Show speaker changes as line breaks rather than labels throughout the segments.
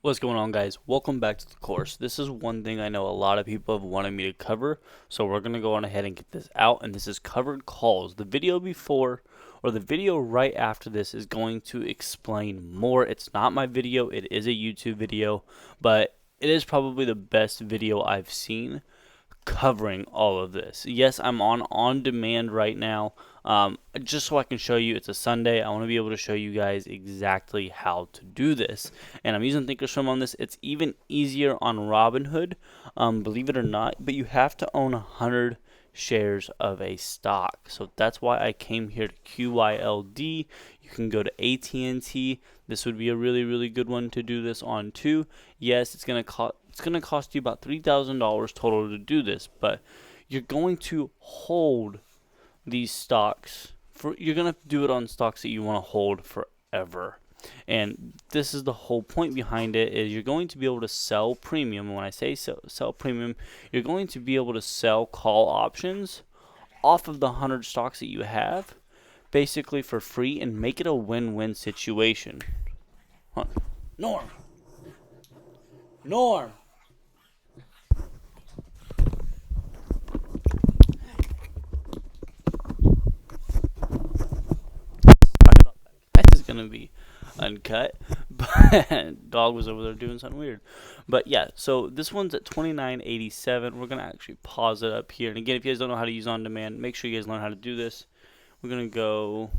What's going on, guys? Welcome back to the course. This is one thing I know a lot of people have wanted me to cover, so we're going to go on ahead and get this out, and this is covered calls. The video before, or the video right after this, is going to explain more. It's not my video, it is a YouTube video, but it is probably the best video I've seen covering all of this. Yes, I'm on demand right now, just so I can show you. It's a Sunday. I want to be able to show you guys exactly how to do this, and I'm using Thinkorswim on this. It's even easier on Robinhood, believe it or not, but you have to own 100 shares of a stock. So that's why I came here to QYLD. You can go to AT&T. This would be a really good one to do this on too. Yes, it's gonna cost you about $3,000 total to do this, but you're going to hold these stocks for. You're gonna do it on stocks that you want to hold forever. And this is the whole point behind it, is you're going to be able to sell premium. And when I say sell premium, you're going to be able to sell call options off of the 100 stocks that you have, basically for free, and make it a win-win situation. Huh. Norm! Norm! This is going to be uncut, but dog was over there doing something weird. But yeah, so this one's at 29.87. We're gonna actually pause it up here. And again, if you guys don't know how to use on demand, make sure you guys learn how to do this. We're gonna go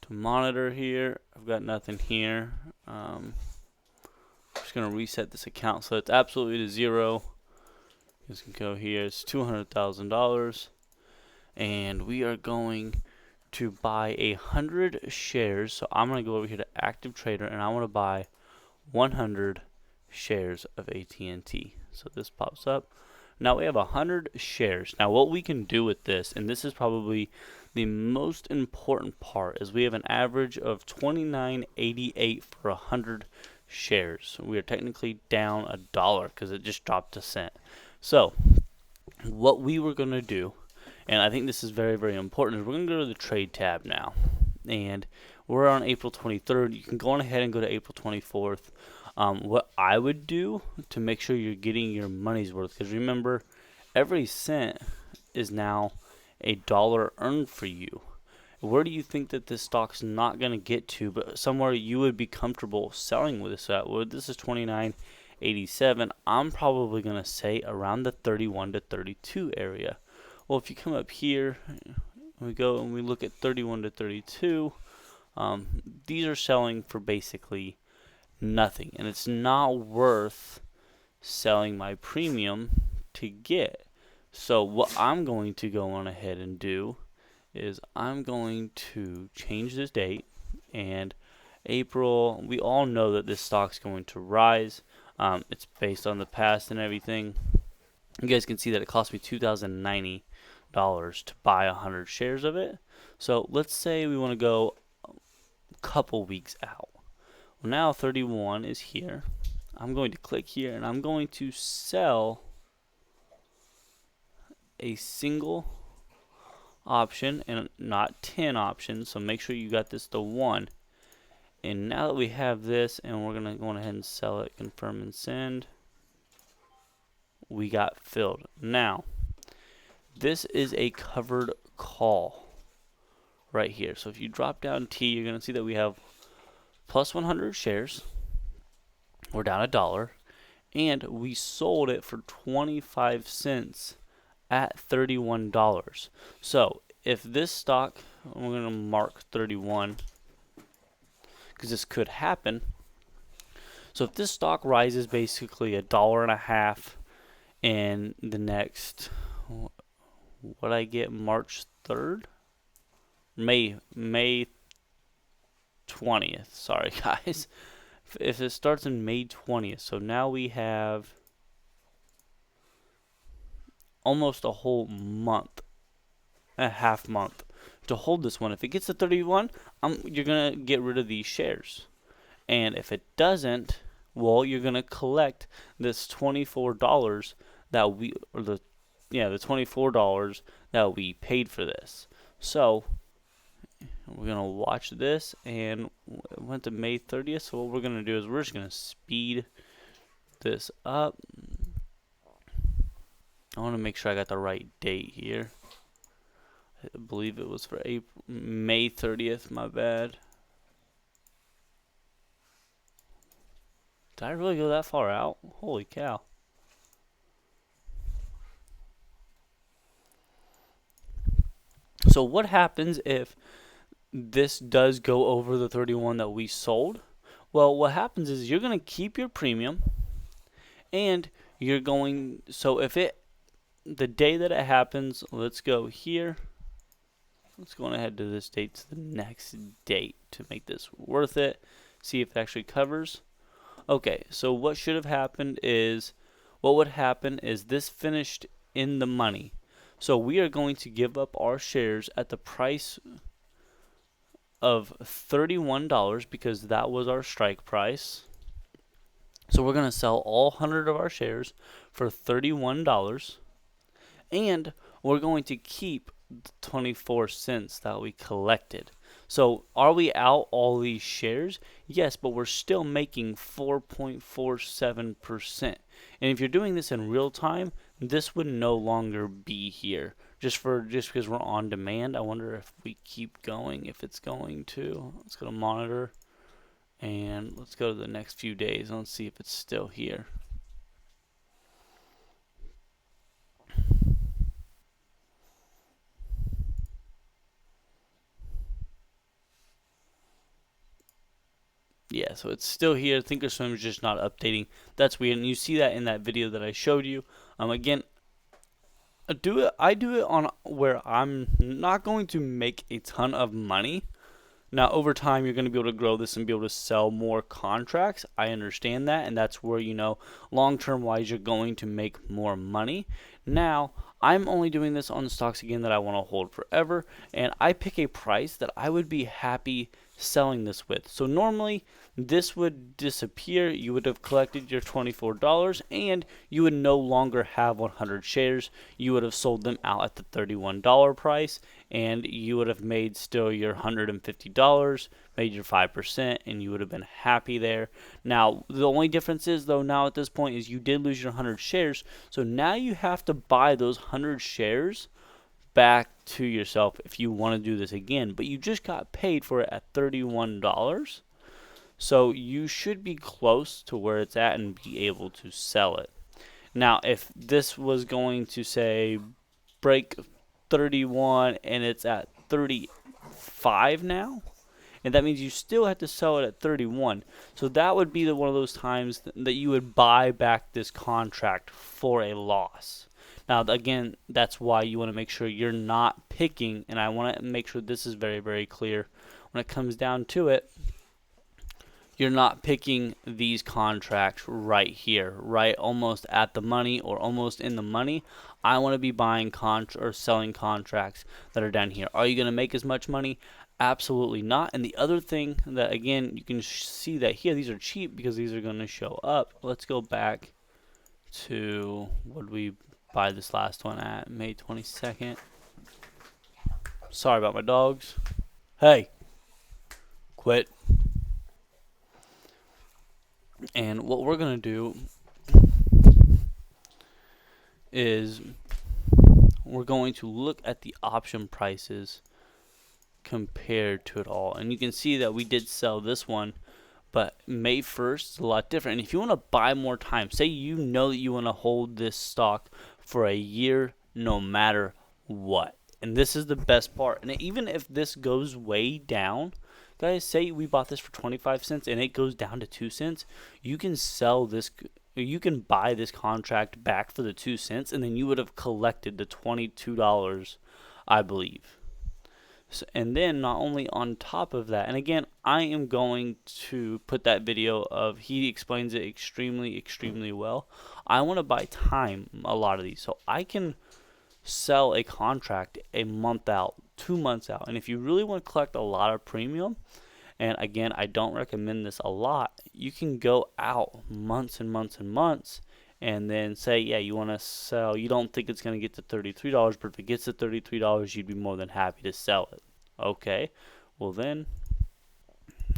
to monitor here. I've got nothing here. Just gonna reset this account so it's absolutely to zero. You can go here. It's $200,000, and we are going to buy 100 shares. So I'm going to go over here to active trader, and I want to buy 100 shares of AT&T. So this pops up. Now we have 100 shares. Now what we can do with this, and this is probably the most important part, is we have an average of 29.88 for 100 shares. We are technically down $1 because it just dropped a cent. So what we were going to do, and I think this is very important, is we're going to go to the trade tab now. And we're on April 23rd. You can go on ahead and go to April 24th. What I would do to make sure you're getting your money's worth, because remember, every cent is now $1 earned for you. Where do you think that this stock's not going to get to, but somewhere you would be comfortable selling with this at? Well, this is 29.87. I'm probably going to say around the 31 to 32 area. Well, if you come up here, we go and we look at 31 to 32, these are selling for basically nothing, and it's not worth selling my premium to get. So what I'm going to go on ahead and do is I'm going to change this date, and April, we all know that this stock's going to rise. It's based on the past and everything. You guys can see that it cost me $2,090 to buy 100 shares of it. So let's say we want to go a couple weeks out. Well, now 31 is here. I'm going to click here, and I'm going to sell a single option and not 10 options. So make sure you got this to 1. And now that we have this, and we're going to go ahead and sell it, confirm and send, we got filled. Now, this is a covered call right here. So if you drop down T, you're going to see that we have plus 100 shares. We're down $1, and we sold it for 25 cents at $31. So if this stock, we're going to mark 31 because this could happen. So if this stock rises basically $1.50 in the next, what I get, March 3rd? May 20th. Sorry, guys. If it starts in May 20th, so now we have almost a whole month, a half month to hold this one. If it gets to 31, you're gonna get rid of these shares, and if it doesn't, well, you're gonna collect this $24 that we, or the $24 that we paid for this. So We're gonna watch this, and it went to May 30th. So what we're gonna do is we're just gonna speed this up. I want to make sure I got the right date here. I believe it was for May 30th. My bad. Did I really go that far out? Holy cow. So what happens if this does go over the 31 that we sold? Well, what happens is you're going to keep your premium, and you're going, so if the day that it happens, let's go here. Let's go ahead to this date to the next date to make this worth it. See if it actually covers. Okay, so what should have happened is, what would happen is this finished in the money. So we are going to give up our shares at the price of $31 because that was our strike price. So we're going to sell all 100 of our shares for $31, and we're going to keep the 24 cents that we collected. So are we out all these shares? Yes, but we're still making 4.47%. And if you're doing this in real time, this would no longer be here. Just because we're on demand. I wonder if we keep going, if it's going to. Let's go to monitor, and let's go to the next few days and let's see if it's still here. Yeah, so it's still here. Thinkorswim is just not updating. That's weird, and you see that in that video that I showed you. Again, I do it on where I'm not going to make a ton of money. Now, over time, you're going to be able to grow this and be able to sell more contracts. I understand that, and that's where, long-term wise, you're going to make more money. Now, I'm only doing this on stocks, again, that I want to hold forever, and I pick a price that I would be happy selling this with. So normally, this would disappear. You would have collected your $24, and you would no longer have 100 shares. You would have sold them out at the $31 price, and you would have made still your $150, made your 5%, and you would have been happy there. Now, the only difference is, though, now at this point is you did lose your 100 shares, so now you have to buy those 100 shares back to yourself if you want to do this again, but you just got paid for it at $31. So you should be close to where it's at and be able to sell it. Now, if this was going to say break 31 and it's at 35 now, and that means you still have to sell it at 31. So that would be one of those times that you would buy back this contract for a loss. Now, again, that's why you want to make sure you're not picking, and I want to make sure this is very, very clear. When it comes down to it, you're not picking these contracts right here, right almost at the money or almost in the money. I want to be buying or selling contracts that are down here. Are you going to make as much money? Absolutely not. And the other thing that, again, you can see that here, these are cheap because these are going to show up. Let's go back to what we buy this last one at, May 22nd. Sorry about my dogs. Hey, quit. And what we're going to do is we're going to look at the option prices compared to it all. And you can see that we did sell this one, but May 1st is a lot different. And if you want to buy more time, say you know that you want to hold this stock for a year no matter what. And this is the best part. And even if this goes way down, guys, say we bought this for 25 cents and it goes down to 2 cents, you can sell this, you can buy this contract back for the 2 cents, and then you would have collected the $22, I believe. So, and then not only on top of that, and again, I am going to put that video of, he explains it extremely, extremely well. I want to buy time a lot of these, so I can sell a contract a month out, 2 months out. And if you really want to collect a lot of premium, and again, I don't recommend this a lot, you can go out months and months and months, and then say, yeah, you want to sell, you don't think it's going to get to $33, but if it gets to $33, you'd be more than happy to sell it. Okay, well then,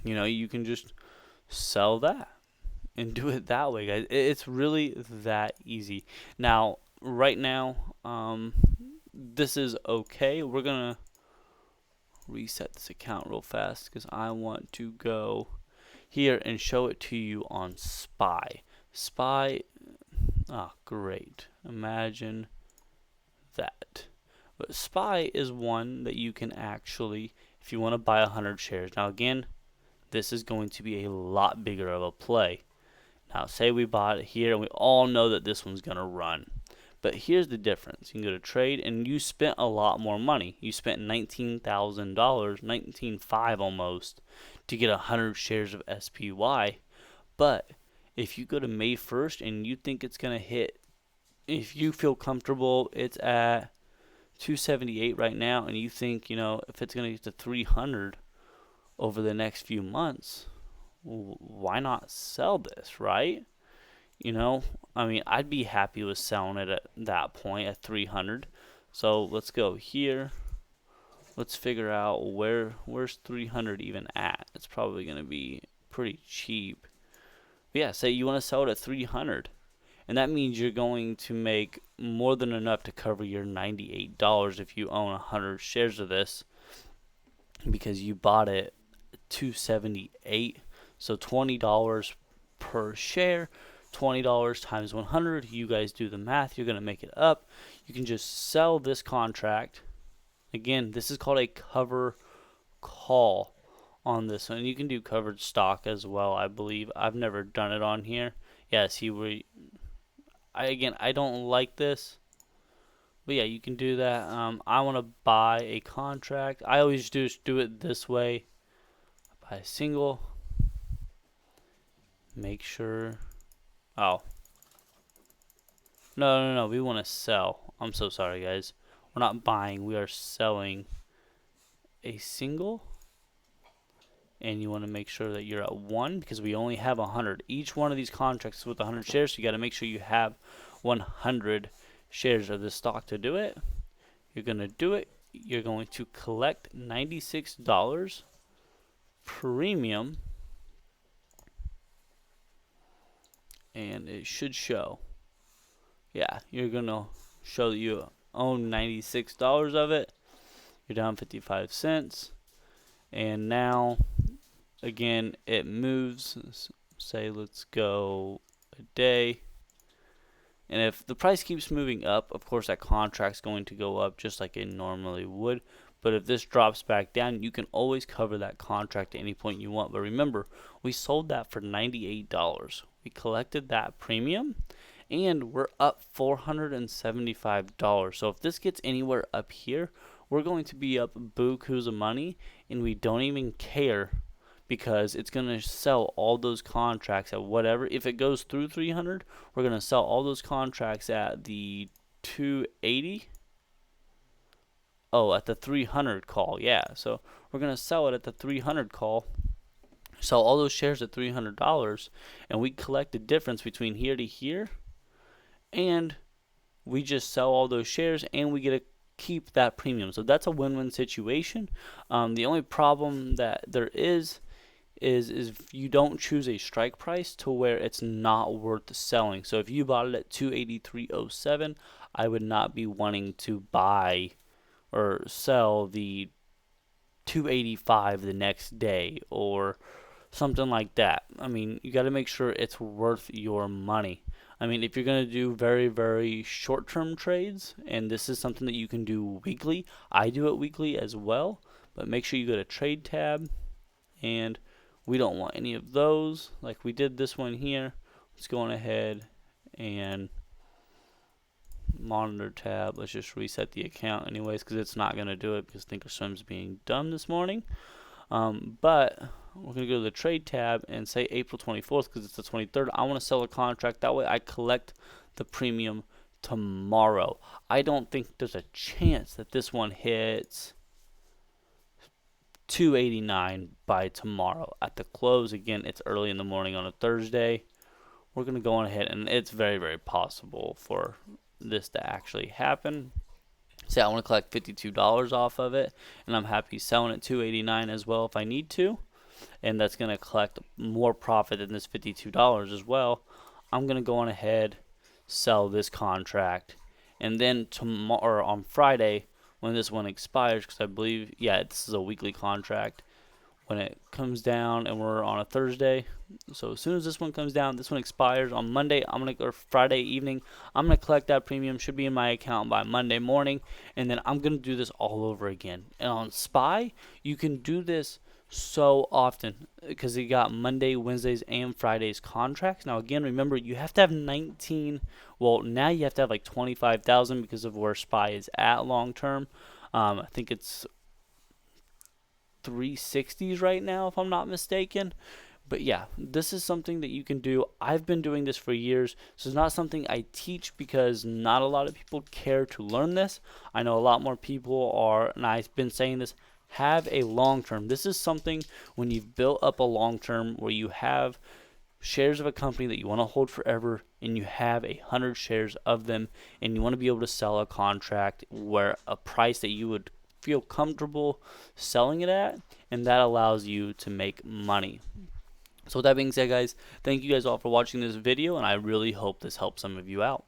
you can just sell that and do it that way, guys. It's really that easy. Now, right now, this is okay. We're gonna reset this account real fast because I want to go here and show it to you on SPY. SPY, great. Imagine that. But SPY is one that you can actually, if you want to buy 100 shares. Now again, this is going to be a lot bigger of a play. Now say we bought it here and we all know that this one's going to run. But here's the difference. You can go to trade and you spent a lot more money. You spent $19,000, $19,500 almost, to get 100 shares of SPY. But if you go to May 1st and you think it's going to hit, if you feel comfortable, it's at 278 right now, and you think, if it's going to get to 300 over the next few months, why not sell this, right? I'd be happy with selling it at that point at 300. So let's go here. Let's figure out where's 300 even at. It's probably going to be pretty cheap. But yeah, say you want to sell it at 300. And that means you're going to make more than enough to cover your $98 if you own 100 shares of this, because you bought it $278. So $20 per share, $20 times 100. You guys do the math. You're going to make it up. You can just sell this contract. Again, this is called a cover call on this one. You can do covered stock as well, I believe. I've never done it on here. Yeah, see, I don't like this, but yeah, you can do that. I want to buy a contract. I always just do it this way. Buy a single. Make sure. Oh. No. We want to sell. I'm so sorry, guys. We're not buying. We are selling a single. And you want to make sure that you're at 1 because we only have 100. Each one of these contracts is with 100 shares, so you got to make sure you have 100 shares of this stock to do it. You're going to do it. You're going to collect $96 premium, and it should show. Yeah, you're going to show that you own $96 of it. You're down 55 cents. And now, again, it moves. Say, let's go a day. And if the price keeps moving up, of course, that contract's going to go up just like it normally would. But if this drops back down, you can always cover that contract at any point you want. But remember, we sold that for $98. We collected that premium, and we're up $475. So if this gets anywhere up here, we're going to be up bukus of money, and we don't even care because it's going to sell all those contracts at whatever. If it goes through 300, we're going to sell all those contracts at the 280. Oh, at the 300 call. Yeah, so we're going to sell it at the 300 call. Sell all those shares at $300, and we collect the difference between here to here, and we just sell all those shares, and we get a keep that premium. So that's a win-win situation. The only problem that there is if you don't choose a strike price to where it's not worth selling. So if you bought it at 283.07, I would not be wanting to buy or sell the 285 the next day or something like that. You got to make sure it's worth your money. If you're going to do very, very short-term trades, and this is something that you can do weekly, I do it weekly as well, but make sure you go to Trade tab, and we don't want any of those. Like we did this one here. Let's go on ahead and Monitor tab. Let's just reset the account anyways because it's not going to do it because Thinkorswim's being dumb this morning. But we're going to go to the trade tab and say April 24th because it's the 23rd. I want to sell a contract. That way I collect the premium tomorrow. I don't think there's a chance that this one hits 289 by tomorrow at the close. Again, it's early in the morning on a Thursday. We're going to go on ahead, and it's very, very possible for this to actually happen. say I want to collect $52 off of it, and I'm happy selling it $289 as well if I need to, and that's going to collect more profit than this $52 as well. I'm going to go on ahead, sell this contract, and then tomorrow, or on Friday, when this one expires, because I believe, yeah, this is a weekly contract, when it comes down and we're on a Thursday. So as soon as this one comes down, this one expires on Monday. Or Friday evening, I'm gonna collect that premium. Should be in my account by Monday morning, and then I'm gonna do this all over again. And on SPY, you can do this so often because you got Monday, Wednesdays, and Fridays contracts. Now again, remember you have to have 19. Well, now you have to have like 25,000 because of where SPY is at long term. I think it's 360s right now, if I'm not mistaken. But yeah, this is something that you can do. I've been doing this for years. So it's not something I teach because not a lot of people care to learn this. I know a lot more people are, and I've been saying this, have a long term. This is something when you've built up a long term where you have shares of a company that you want to hold forever, and you have 100 shares of them, and you want to be able to sell a contract where a price that you would feel comfortable selling it at, and that allows you to make money. So with that being said, guys, thank you guys all for watching this video, and I really hope this helps some of you out.